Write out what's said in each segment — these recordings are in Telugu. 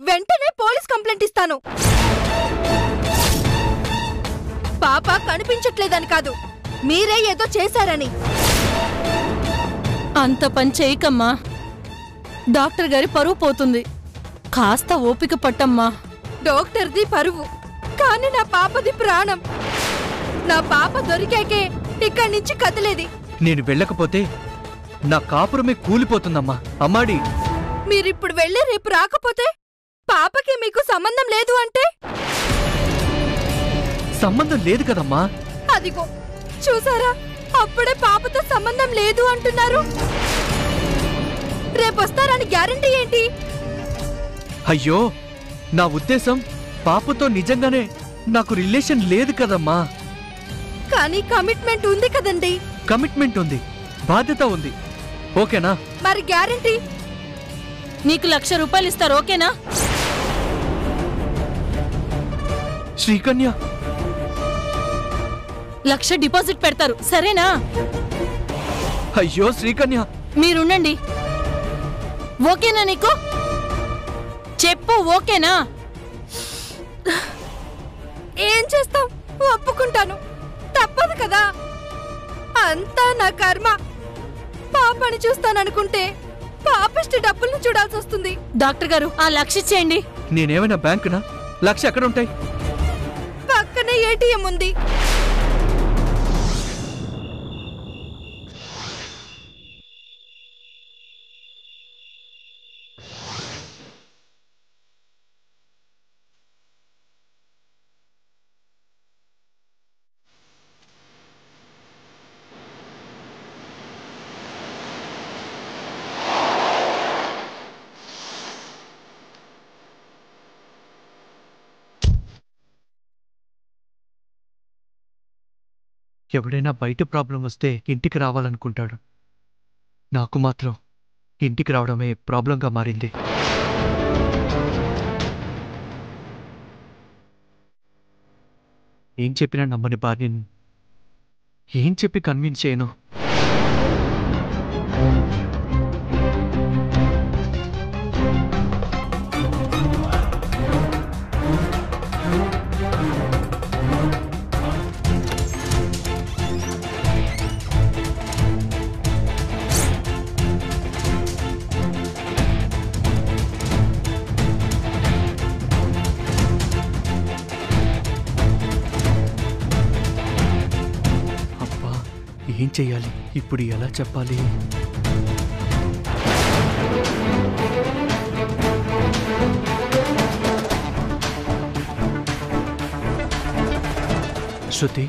వెంటనే పోలీస్ కంప్లైంట్ ఇస్తాను. పాప కనిపించట్లేదని కాదు, మీరే ఏదో చేశారని. అంత పని చేయకమ్మా, డాక్టర్ గారి పరువు పోతుంది. కాస్త ఓపిక పట్టమ్మా. డాక్టర్ది పరువు, కానీ నా పాపది ప్రాణం. నా పాప దొరికాకే ఇక్కడి నుంచి కదలేది. నేను వెళ్ళకపోతే నా కాపురమే కూలిపోతుందమ్మా. అమ్మాడి, మీరిప్పుడు వెళ్ళి రేపు రాకపోతే పాపకి మీకు సంబంధం లేదు అంటే? సంబంధం లేదు కదమ్మా. అదిగో చూసారా, అప్పుడే పాపతో సంబంధం లేదు అంటున్నారు. రేపొస్తారని గ్యారంటీ ఏంటి? అయ్యో, నా ఉద్దేశం పాపతో నిజంగానే నాకు రిలేషన్ లేదు కదమ్మా. కానీ కమిట్మెంట్ ఉంది కదండి. కమిట్మెంట్ ఉంది, బాధ్యత ఉంది, ఓకేనా? మరి గ్యారంటీ? నీకు 1,00,000 రూపాయలు ఇస్తారు, ఓకేనా? శ్రీకన్య 1,00,000 డిపాజిట్ పెడతారు, సరేనా? అయ్యో శ్రీకన్య, మీరుండండి. ఓకేనా నీకు? చెప్పు, ఓకేనా? ఏం చేస్తాం, ఒప్పుకుంటాను, తప్పదు కదా. అంతా నా కర్మ. పాపని చూస్తాననుకుంటే పాపిష్టి డబ్బుల్ని చూడాల్సి వస్తుంది. డాక్టర్ గారు, ఆ 1,00,000 ఇచ్చేయండి. నేనేమైనా బ్యాంకునా? 1,00,000 ఎక్కడుంటాయి? పక్కనే ఏటీఎం ఉంది. ఎవడైనా బయట ప్రాబ్లం వస్తే ఇంటికి రావాలనుకుంటాడు. నాకు మాత్రం ఇంటికి రావడమే ప్రాబ్లంగా మారింది. ఏం చెప్పినా నమ్మని భార్యని ఏం చెప్పి కన్విన్స్ చేయను? ఏం చెయ్యాలి ఇప్పుడు? ఎలా చెప్పాలి? శృతి,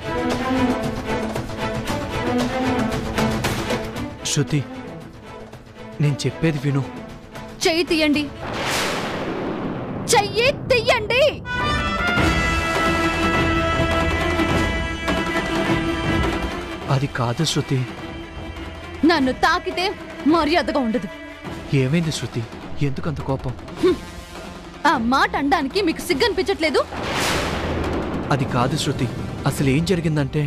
శృతి, నేను చెప్పేది విను. చెయ్యి తీయండి, చెయ్యి తీయండి. అది కాదు శృతి. నన్ను తాకితే మర్యాదగా ఉండదు. ఏమైంది శృతి? ఎందుకంత కోపం? ఆ మాట అనడానికి మీకు సిగ్గనిపించట్లేదు? అది కాదు శృతి, అసలు ఏం జరిగిందంటే...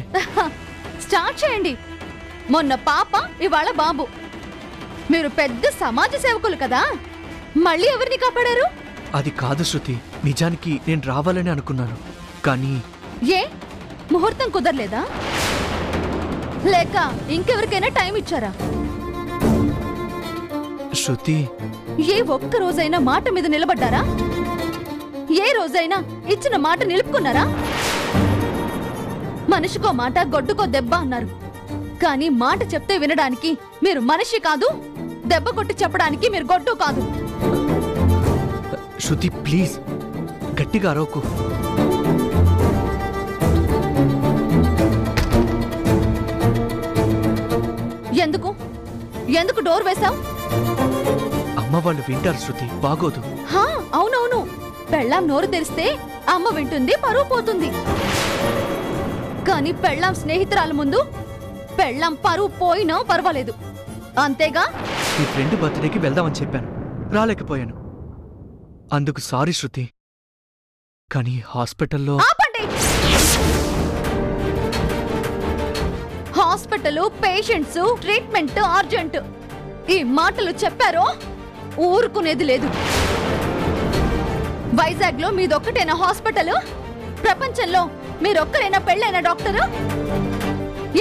స్టార్ట్ చేయండి. మొన్న పాప, ఇవాళ బాబు. మీరు పెద్ద సమాజ సేవకులు కదా, మళ్ళీ ఎవరిని కాపాడారు? అది కాదు శృతి, నిజానికి నేను రావాలని అనుకున్నాను, కానీ... ఏ ముహూర్తం కుదరలేదా? లేక ఇంకెవరికైనా టైం ఇచ్చారా? శృతి, ఏ ఒక్క రోజైనా మాట మీద నిలబడ్డారా? ఏ రోజైనా ఇచ్చిన మాట నిలుపుకున్నారా? మనిషికో మాట గొడ్డుకో దెబ్బ అన్నారు, కానీ మాట చెప్తే వినడానికి మీరు మనిషి కాదు, దెబ్బ కొట్టి చెప్పడానికి మీరు గొడ్డు కాదు. శృతి ప్లీజ్, గట్టిగా అరవకు. ఎందుకు ఎందుకు డోర్ వేశావు? అమ్మ వాళ్ళు వింటారు శృతి, బాగోదు. అవునవును, పెళ్ళాం నోరు తెరిస్తే అమ్మ వింటుంది, పరువు పోతుంది. కానీ పెళ్ళాం స్నేహితురాల ముందు పెళ్ళాం పరువు పోయినా పర్వాలేదు, అంతేగా? మీ ఫ్రెండ్ బర్త్డేకి వెళ్దామని చెప్పాను, రాలేకపోయాను. అందుకు సారీ శృతి. కానీ హాస్పిటల్లో... ఆపండి! హాస్పిటల్, పేషెంట్స్, ట్రీట్మెంట్ అర్జెంట్, ఈ మాటలు చెప్పారో ఊరుకునేది లేదు. వైజాగ్ లో మీదొక్కటైన హాస్పిటల్? ప్రపంచంలో మీరొక్కరైనా పెళ్ళైన డాక్టరు?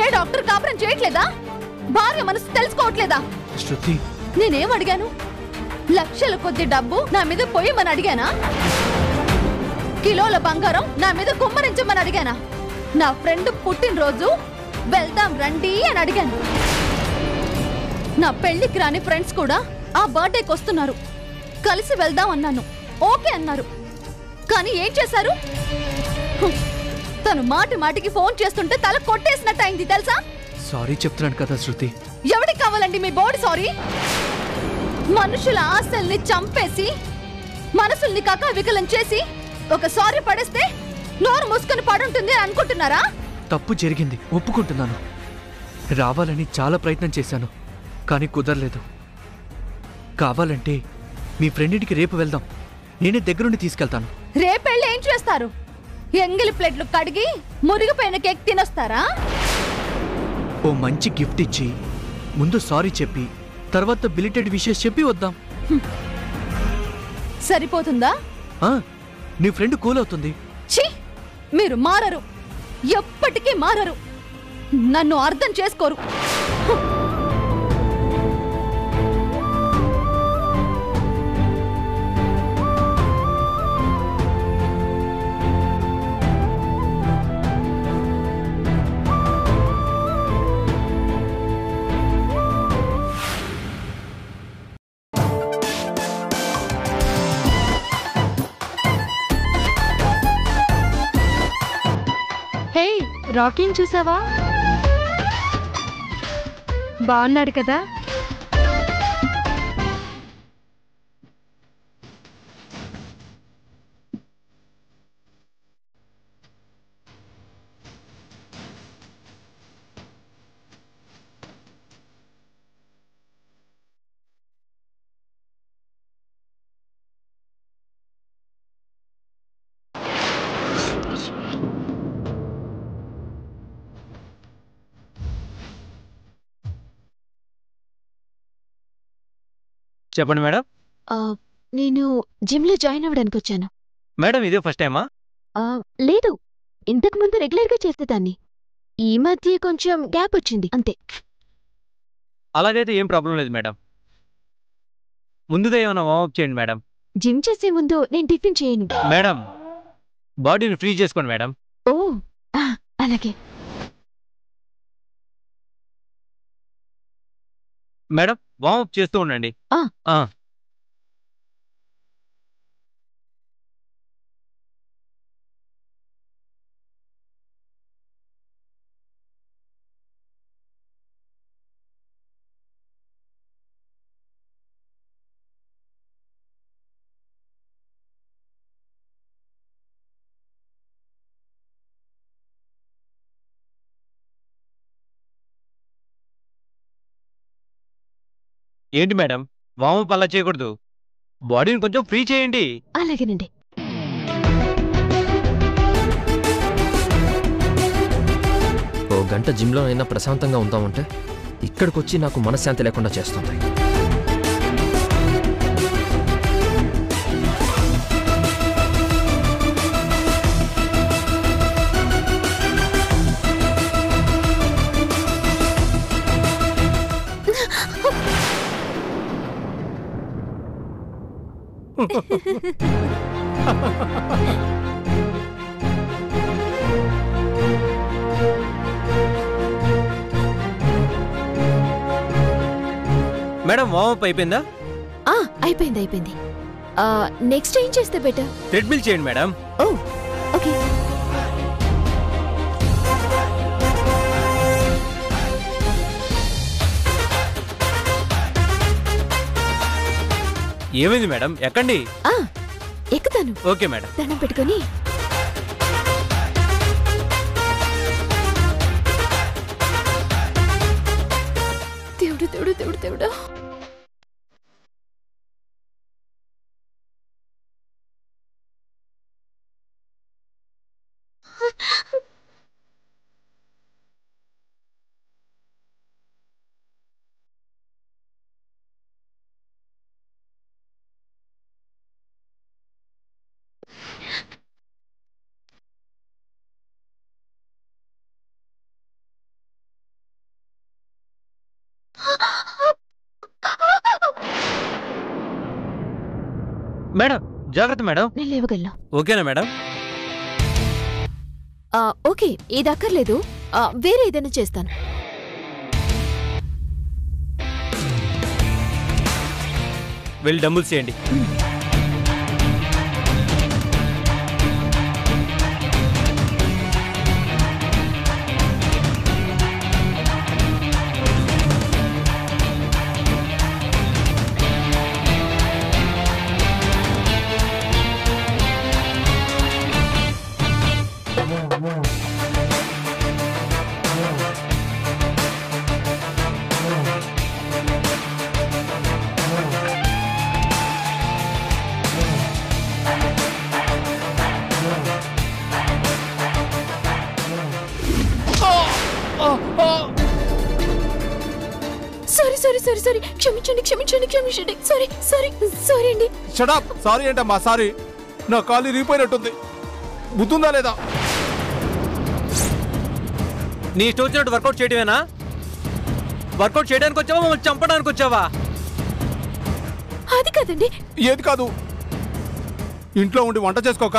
ఏ డాక్టర్ కాపురం చేయట్లేదా? భార్య మనసు తెలుసుకోవట్లేదా? శృతి, నేనేం అడిగాను? లక్షల కొద్ది డబ్బు నా మీద పోయమని అడిగానా? కిలోల బంగారం నా మీద కుమ్మరించమని అడిగానా? నా ఫ్రెండ్ పుట్టినరోజు వెళ్దాం రండి అని అడిగాను. నా పెళ్లికి రాని ఫ్రెండ్స్ కూడా ఆ బర్త్డేకి వస్తున్నారు, కలిసి వెళ్దాం అన్నాను, ఓకే అన్నారు. కానీ ఏం చేశారు? తను మాటి మాటికి ఫోన్ చేస్తుంటే తల కొట్టేసినట్టు అయింది తెలుసా? సారీ చెప్తున్నాను కదా శృతి. ఎవరికి కావాలండి మీ బోర్డు సారీ? మనుషుల ఆశల్ని చంపేసి మనసుల్ని కకావికలం చేసి ఒక సారీ పడేస్తే నోరు మూసుకొని పడుంటుంది అని అనుకుంటున్నారా? తప్పు జరిగింది, ఒప్పుకుంటున్నాను. రావాలని చాలా ప్రయత్నం చేశాను, కానీ కుదరలేదు. కావాలంటే మీ ఫ్రెండ్ ఇంటికి రేపు వెళ్దాం, నేనే దగ్గరుండి తీసుకెళ్తాను. రేపెళ్ళి ఏం చేస్తారు? ఎంగిలి ప్లేట్లు కడిగి మురిగిపోయిన కేక్ తినొస్తారా? ఓ మంచి గిఫ్ట్ ఇచ్చి ముందు సారీ చెప్పి తర్వాత బిలిటెడ్ విషెస్ చెప్పి వద్దాం. సరిపోతుందా? నీ ఫ్రెండ్ కూల్ అవుతుంది. ఛీ, మీరు మారరు, ఎప్పటికీ మారరు. నన్ను అర్థం చేసుకోరు. హే, రాకీని చూసావా? బాగున్నాడు కదా? చెప్పండి మేడం. నేను జిమ్లో జాయిన్ అవ్వడానికి వచ్చాను. మేడం ఇదే ఫస్ట్ టైమా? లేదు, ఇంతకు ముందు రెగ్యులర్గా చేసేదాన్ని. ఈ మధ్య కొంచెం గ్యాప్ వచ్చింది అంతే. అలాగైతే ఏం ప్రాబ్లం లేదు మేడం. ముందుగా ఏమైనా వార్మప్ చేయండి మేడం. జిమ్ చేసే ముందు నేను టిఫిన్ చేయను. మేడం, బాడీని ఫ్రీ చేసుకోండి మేడం. ఓ, అలాగే. మేడం, వార్మప్ చేస్తూ ఉండండి. ఏంటి మేడం, వార్మప్ అలా చేయకూడదు, బాడీని కొంచెం ఫ్రీ చేయండి. అలాగేనండి. ఓ గంట జిమ్లో అయినా ప్రశాంతంగా ఉందామంటే ఇక్కడికొచ్చి నాకు మనశ్శాంతి లేకుండా చేస్తుంది. మేడం, వార్మప్ అయిపోయిందా? అయిపోయింది. నెక్స్ట్ ఏం చేస్తే బెటర్? ట్రెడ్మిల్ చేయండి మేడం. Oh, okay. ఏమైంది మేడం, ఎక్కండి. ఎక్కుతాను. Okay madam. దండం పెట్టుకొని. దేవుడు దేవుడు దేవుడు దేవుడా. మేడం జాగ్రత్త మేడం. నేను లేవగలను. ఓకేనా మేడం? ఓకే, ఇది అక్కర్లేదు. వేరే ఏదైనా చేస్తాను. వెళ్ళి డంబుల్స్ చేయండి. సారీ, క్షమించండి. సారీ అండి. షడప్. సారీ ఏంటమ్మా సారీ? నా కాలు ఇరిగిపోయినట్టుంది. బుద్ధుందా లేదా? నీ ఇష్టం వచ్చినట్టు వర్కౌట్ చేయడమేనా? వర్కౌట్ చేయడానికి వచ్చావా, మమ్మల్ని చంపడానికి వచ్చావా? అది కాదండి. ఏది కాదు? ఇంట్లో ఉండి వంట చేసుకోక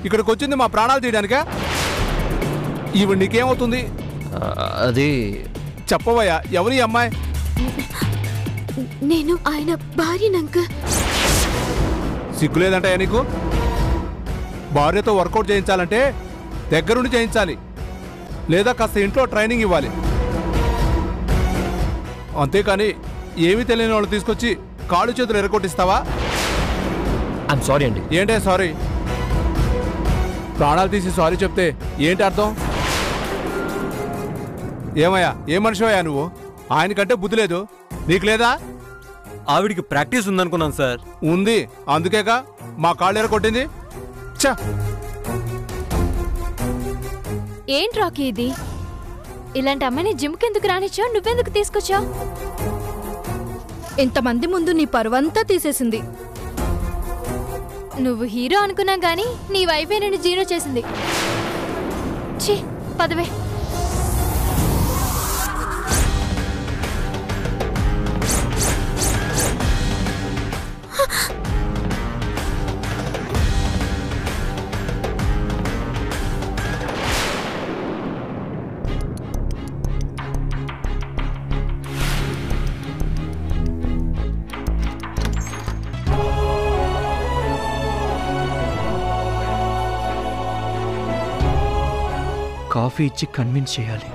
ఇక్కడికి వచ్చింది మా ప్రాణాలు తీయడానికా? ఈవిడ నీకేమవుతుంది? అది చెప్పవయ్యా, ఎవరి అమ్మాయి? నేను ఆయన భార్యనంక. సిగ్గులేదంటాయా నీకు? భార్యతో వర్కౌట్ చేయించాలంటే దగ్గరుండి చేయించాలి, లేదా కాస్త ఇంట్లో ట్రైనింగ్ ఇవ్వాలి. అంతేకాని ఏమీ తెలియని వాళ్ళు తీసుకొచ్చి కాళ్ళు చేతులు ఎరగొట్టిస్తావా? ఐఎమ్ సారీ అండి. ఏంటే సారీ? ప్రాణాలు తీసి సారీ చెప్తే ఏంటి అర్థం? ఏమయ్యా, ఏ మనిషివయ్యా నువ్వు? ఆయనకంటే బుద్ధి లేదు, నీకు లేదా? ఆవిడికి ప్రాక్టీస్ ఉందనుకున్నాను సార్. ఉంది, అందుకేగా మా కాళ్ళు ఎరగొట్టింది. ఛ! ఏంటి రాకీ ఇది? ఇలాంటి అమ్మాయిని జిమ్కి ఎందుకు రానిచ్చావు? నువ్వెందుకు తీసుకొచ్చావు? ఇంతమంది ముందు నీ పరువంతా తీసేసింది. నువ్వు హీరో అనుకున్నా గానీ నీ వైఫే నేను జీరో చేసింది. ఛీ, పదవే. కాఫీ ఇచ్చి కన్విన్స్ చేయాలి.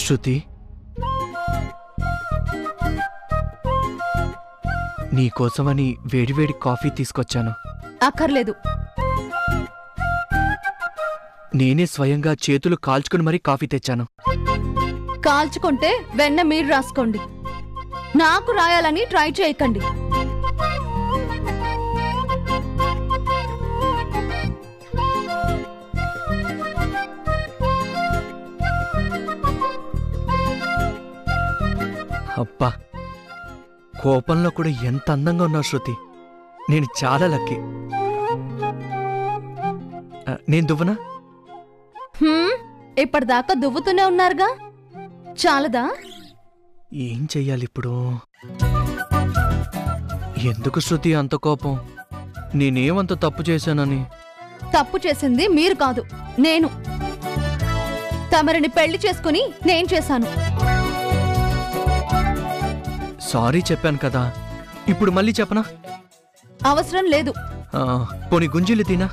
శృతి, నీకోసమని వేడివేడి కాఫీ తీసుకొచ్చాను. అక్కర్లేదు. నేనే స్వయంగా చేతులు కాల్చుకుని మరీ కాఫీ తెచ్చాను. కాల్చుకుంటే వెన్న మీరు రాసుకోండి, నాకు రాయాలని ట్రై చేయకండి. అబ్బా, కోపంలో కూడా ఎంత అందంగా ఉన్నావు శృతి. నేను చాలా లక్కీ. నేను దువ్వనా? ఇప్పటిదాకా దువ్వుతూనే ఉన్నారుగా, చాలదా? ఏం చెయ్యాలి ఇప్పుడు? ఎందుకు శృతి అంత కోపం? నేనేమంత తప్పు చేశానని? తప్పు చేసింది మీరు కాదు, నేను. తమరిని పెళ్లి చేసుకుని నేను చేశాను. సారీ చెప్పాను కదా, ఇప్పుడు మళ్ళీ చెప్పనా? అవసరం లేదు. పోనీ గుంజీలు తినా?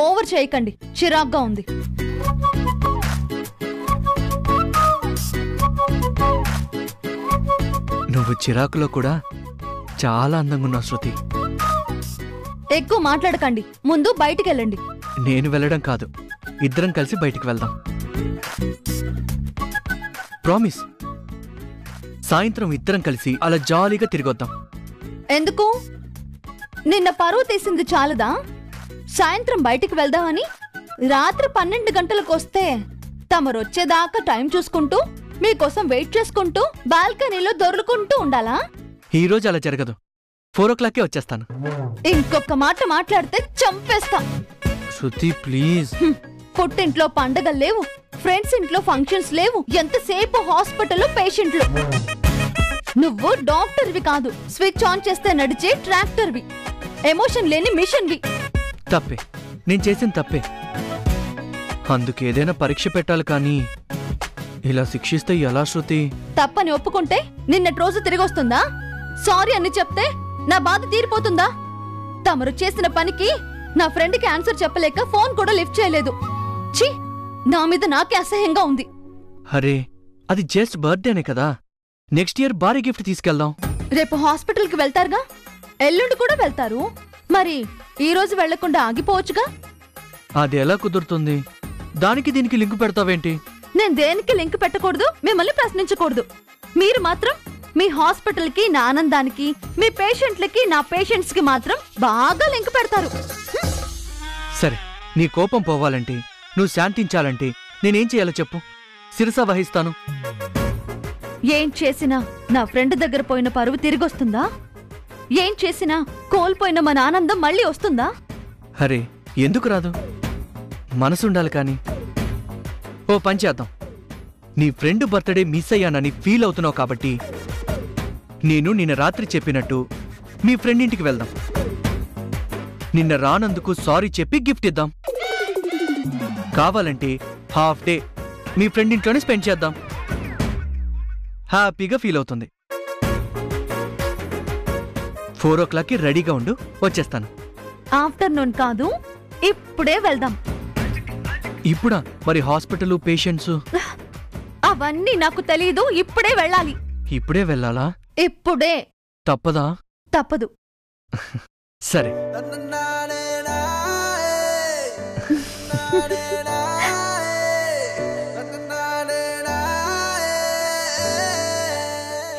ఓవర్ చేయకండి, చిరాగ్గా ఉంది. నువ్వు చిరాకులో కూడా చాలా అందంగా ఉన్నావు శృతి. ఎక్కువ మాట్లాడకండి, ముందు బయటికి వెళ్ళండి. నేను వెళ్ళడం కాదు, ఇద్దరం కలిసి బయటికి వెళ్దాం. ప్రామిస్. సాయంత్రం ఇద్దరం కలిసి అలా జాలీగా తిరిగొద్దాం. ఎందుకు? నిన్న పరువు తీసింది చాలదా? సాయంత్రం బయటికి వెళ్దామని రాత్రి 12 గంటలకు వస్తే తమరొచ్చేదాకా టైం చూసుకుంటూ మీకోసం వెయిట్ చేసుకుంటూ బాల్కనీలో దొర్లుకుంటూ ఉండాలా? ఈ రోజు అలా జరగదు. 4 o'clockకే వచ్చేస్తాను. ఇంకొక మాట మాట్లాడితే చంపేస్తా. శృతి ప్లీజ్. పుట్టింట్లో పండగలు లేవు, ఫ్రెండ్స్ ఇంట్లో ఫంక్షన్స్ లేవు, ఎంతసేపు హాస్పిటల్లో పేషెంట్లు. నువ్వు డాక్టర్వి కాదు, స్విచ్ ఆన్ చేస్తే నడిచే ట్రాక్టర్వి, ఎమోషన్ లేని మిషన్వి. తప్పే, నేను చేసిన తప్పే. అందుకేదైనా పరీక్ష పెట్టాలి కానీ ఇలా శిక్షిస్తే ఎలా శృతి? తప్పని ఒప్పుకుంటే నిన్నటి రోజు తిరిగొస్తుందా? సారీ అని చెప్తే నా బాధ తీరిపోతుందా? తమరు చేసిన పనికి నా ఫ్రెండ్కి ఆన్సర్ చెప్పలేక ఫోన్ కూడా లిఫ్ట్ చేయలేదు. ఛీ, నా మీద నాకే అసహ్యంగా ఉంది. అరే, అది జస్ట్ బర్త్డేనే కదా, నెక్స్ట్ ఇయర్ భారీ గిఫ్ట్ తీసుకెళ్దాం. రేపు హాస్పిటల్కి వెళ్తారుగా, ఎల్లుండి కూడా వెళ్తారు. మరి ఈ రోజు వెళ్లకుండా ఆగిపోవచ్చుగా? అది ఎలా కుదురుతుంది? దానికి దీనికి లింక్ పెడతావేంటి? నేను దేనికి లింక్ పెట్టకూడదు, మిమ్మల్ని ప్రశ్నించకూడదు. మీరు మాత్రం మీ హాస్పిటల్కి నా ఆనందానికి, మీ పేషెంట్లకి నా పేషెంట్స్ కి మాత్రం బాగా లింక్ పెడతారు. సరే, నీ కోపం పోవాలంటే, నువ్వు శాంతించాలంటే నేనేం చేయాలో చెప్పు, శిరస వహిస్తాను. ఏం చేసినా నా ఫ్రెండ్ దగ్గర పోయిన పరువు తిరిగొస్తుందా? ఏం చేసినా కోల్పోయిన మన ఆనందం మళ్ళీ వస్తుందా? అరే, ఎందుకు రాదు? మనసుండాలి కానీ. ఓ పని చేద్దాం, నీ ఫ్రెండ్ బర్త్డే మిస్ అయ్యానని ఫీల్ అవుతున్నావు కాబట్టి నేను నిన్న రాత్రి చెప్పినట్టు మీ ఫ్రెండ్ ఇంటికి వెళ్దాం. నిన్న రానందుకు సారీ చెప్పి గిఫ్ట్ ఇద్దాం. కావాలంటే హాఫ్ డే మీ ఫ్రెండ్ ఇంట్లోనే స్పెండ్ చేద్దాం. హ్యాపీగా ఫీల్ అవుతుంది. 4 o'clockకి రెడీగా ఉండు, వచ్చేస్తాను. ఆఫ్టర్నూన్ కాదు, ఇప్పుడే వెళ్దాం. ఇప్పుడా? మరి హాస్పిటల్ పేషెంట్స్ అవన్నీ నాకు తెలీదు, ఇప్పుడే వెళ్ళాలి. ఇప్పుడే వెళ్ళాలా? ఇప్పుడే. తప్పదా? తప్పదు. సరే.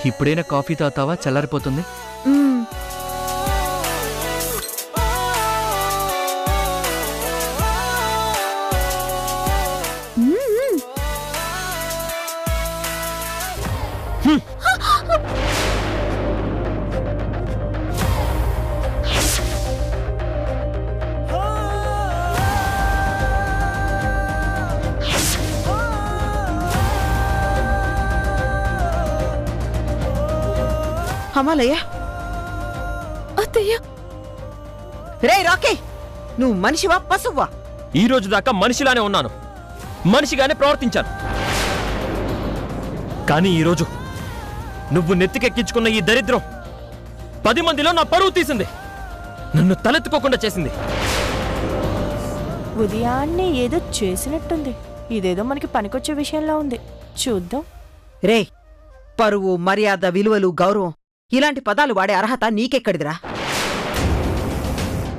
ఇప్పుడైనా కాఫీ తాతావా? చల్లారిపోతుంది. అమ్మాలయ్యా, అత్తయ్య, రే రాకీ, నువ్వు మనిషివా పశువా? ఈ రోజు దాకా మనిషిలానే ఉన్నాను, మనిషిగానే ప్రవర్తించాను. కానీ ఈరోజు నువ్వు నెత్తికెక్కించుకున్న ఈ దరిద్రం 10 మందిలో నా పరువు తీసింది, నన్ను తలెత్తుకోకుండా చేసింది. ఉదయాన్నే ఏదో చేసినట్టుంది. ఇదేదో మనకి పనికొచ్చే విషయంలో ఉంది, చూద్దాం. రే, పరువు, మర్యాద, విలువలు, గౌరవం ఇలాంటి పదాలు వాడే అర్హత నీకెక్కడిదిరా?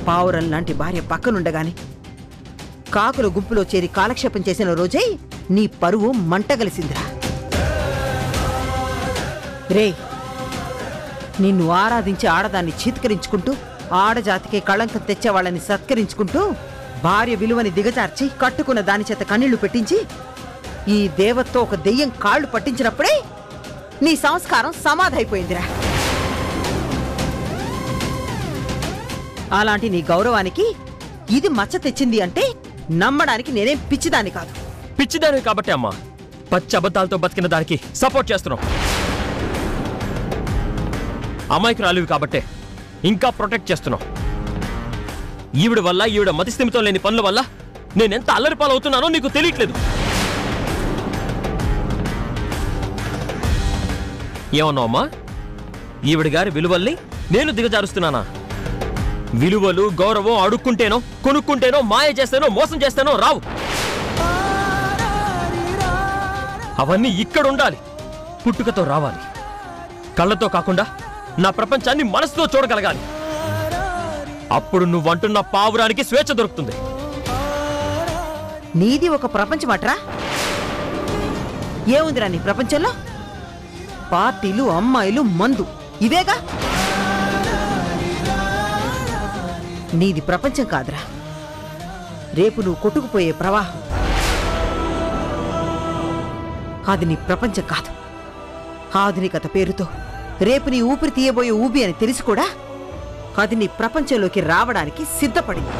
పావురం లాంటి భార్య పక్కనుండగాని కాకుల గుంపులో చేరి కాలక్షేపం చేసిన రోజే నీ పరువు మంటగలిసిందిరా. రే, నిన్ను ఆరాధించి ఆడదాన్ని చీత్కరించుకుంటూ, ఆడజాతికే కళంకం తెచ్చేవాళ్ళని సత్కరించుకుంటూ, భార్య విలువని దిగజార్చి కట్టుకున్న దాని చేత కన్నీళ్లు పెట్టించి ఈ దేవత్తో ఒక దెయ్యం కాళ్లు పట్టించినప్పుడే నీ సంస్కారం సమాధైపోయిందిరా. అలాంటి నీ గౌరవానికి ఇది మచ్చ తెచ్చింది అంటే నమ్మడానికి నేనేం పిచ్చిదాన్ని కాదు. పిచ్చిదానివి కాబట్టి అమ్మా, పచ్చి అబద్ధాలతో బతికిన దానికి సపోర్ట్ చేస్తున్నావు. అమాయకురాలివి కాబట్టే ఇంకా ప్రొటెక్ట్ చేస్తున్నావు. ఈవిడ వల్ల, ఈవిడ మతిస్థిమితం లేని పనుల వల్ల నేనెంత అల్లరిపాలవుతున్నానో నీకు తెలియట్లేదు. ఏమన్నావు అమ్మా? ఈవిడ గారి విలువల్ని నేను దిగజారుస్తున్నానా? విలువలు, గౌరవం అడుక్కుంటేనో, కొనుక్కుంటేనో, మాయ చేస్తేనో, మోసం చేస్తేనో రావు. అవన్నీ ఇక్కడుండాలి, పుట్టుకతో రావాలి. కళ్ళతో కాకుండా నా ప్రపంచాన్ని మనసుతో చూడగలగాలి. అప్పుడు నువ్వంటున్న పావురానికి స్వేచ్ఛ దొరుకుతుంది. నీది ఒక ప్రపంచమట్రా? ఏముందిరా నీ ప్రపంచంలో? పార్టీలు, అమ్మాయిలు, మందు, ఇవేగా. నీది ప్రపంచం కాదురా, రేపు నువ్వు కొట్టుకుపోయే ప్రవాహం. అది నీ ప్రపంచం కాదు. ఆధునికత పేరుతో రేపు నీ ఊపిరి తీయబోయే ఊబి అని తెలిసి కూడా అది నీ ప్రపంచంలోకి రావడానికి సిద్ధపడింది.